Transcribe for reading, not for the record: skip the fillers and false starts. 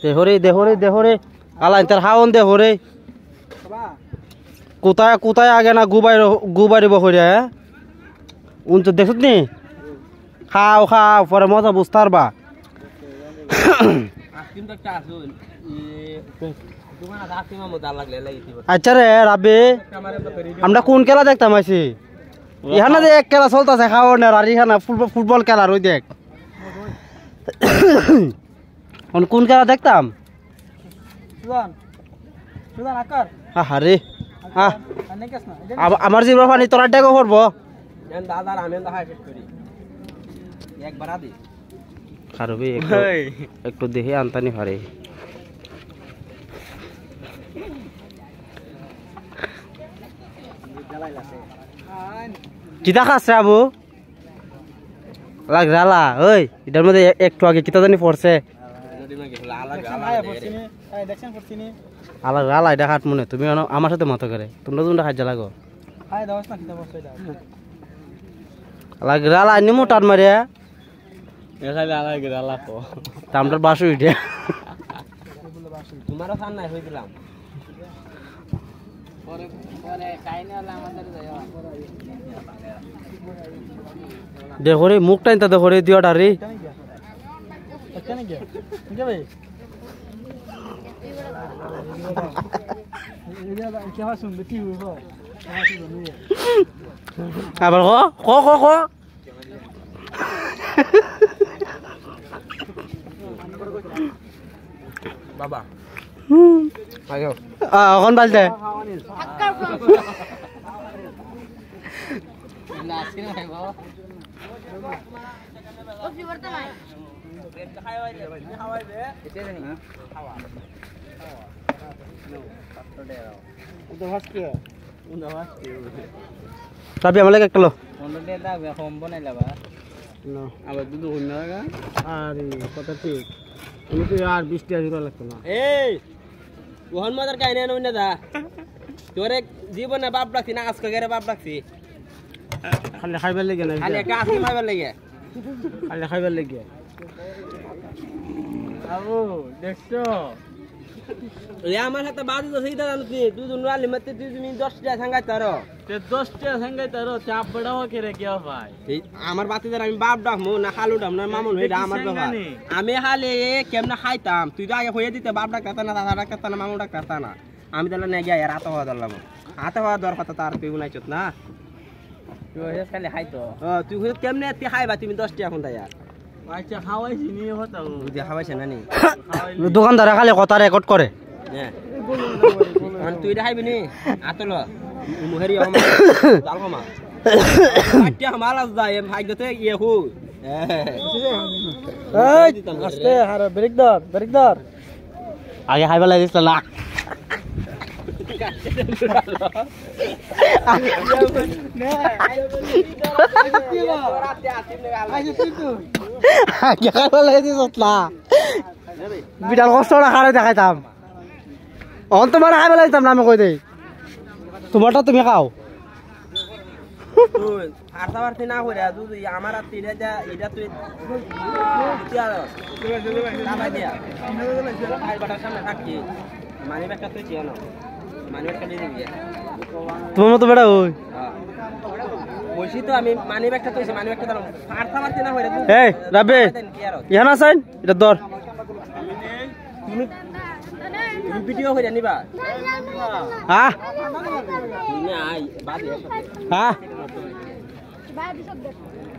দেহরে আলা ইন্টার হাওন দেহরে কোথায় কোথায় আগে না গুবাইব হইরে উনতো দেখত নি খাও পরে মজা বুঝতে পারবা আচ্ছা রে রাবে আমরা কোন খেলা দেখতাম আছি এখানে যে এক খেলা চলতেছে খাওয়ানোর আর এখানে ফুটবল খেলার ওই দেখ কোন খেলা দেখতাম আরে আমার জীবন পানি তোরা ডেকে করবো খারবি একটু দেখে আনতানি পারে কিতা খাচ্ছে আবু লাগ রালা ওই এটার মধ্যে একটু আগে কিতা জানি পড়ছে আলাগ রালা এটা হাট মনে তুমি আমার সাথে মতো করে তোমরা খাই লাগো আলাগ রালা নিমু টান মারিয়া তামটার বাসু উঠে তোমারও খান নাই হয়ে দিলাম দেখো রে মুখ টাইনটা দেখো রে দিওটা রে আবার ক বাবা এখন বাজতে tapi আমার লাগে একটা লো আবার দুধ হইন না আরে কথা ঠিক আমি তো আর 20 টাকা জোড়া লাগতো না এই ওহন মাদার কাইনে না উন্না দা তোরে জীবনে বাপ রাখছি না আজকে গেরে বাপ রাখছি খালি খাইবার লাগে না খালি একটা আসি খাইবার লাগে খালি খাইবার লাগে আবু দেখছো এ আমার সাথে বাদি তো সেইটা জানতি তুই তো নালি মতে তুই তুমি 10 টাকা সাঙ্গাইতারো তে 10 টাকা সাঙ্গাইতারো চাপ বড়াও করে কি ভাই এই আমার বাতিদার আমি বাপ ডাকমু না খালু ডাম না মামুন হইরা আমার ব্যাপার আমি খালি কেমনে খাইতাম তুই তো আগে হইয়া দিতে বাপ ডাকতা না দাদা ডাকতা না মামুন ডাকতা না আমি তাহলে নে গিয়া রাত হওয়া দরলাম হাতে হওয়া দর কথা তার তুই উনাইছত না তুই হইয়া খালি খাইতো তুই হইয়া কেমনে তুই খাইবা তুমি 10 টাকা এখন দাইয়া আচ্ছা খাওয়াইছি নি হতো তুই খাওয়াইছ না নি দোকানদার খালি কথা রেকর্ড করে তুই খাইবি নি আতল মুহেরি জাল কমা আচ্ছা মাল আজ যায় ভাগ্যতে ইয়ে হু এই আস্তে হার ব্রেক ধর আগে খাইবা লাগিস না বিড়াল কষ্ট খারে দেখাইতাম অন তোমার খাইবা লাগিতাম না আমি কই দেই তোমারটা তুমি খাও তুই আরতা পারতি না কইরা তুই আমার আর তিরে যা এটা তুই না দিয়া খাই বাটার সামনে থাকি মানি ব্যাগটা তুই চিনো মানি ব্যাগটা দিয়ে দিবি তোমার মতো বেটা ওই বলছি তো আমি মানি ব্যাগটা তুইছি মানি ব্যাগটা দাও আরতা পারতি না কইরা এই রাবে ইহানা আছেন এটা ধর তুমি ভিডিও হইরা নিবা হ্যাঁ না আই বাদ হ্যাঁ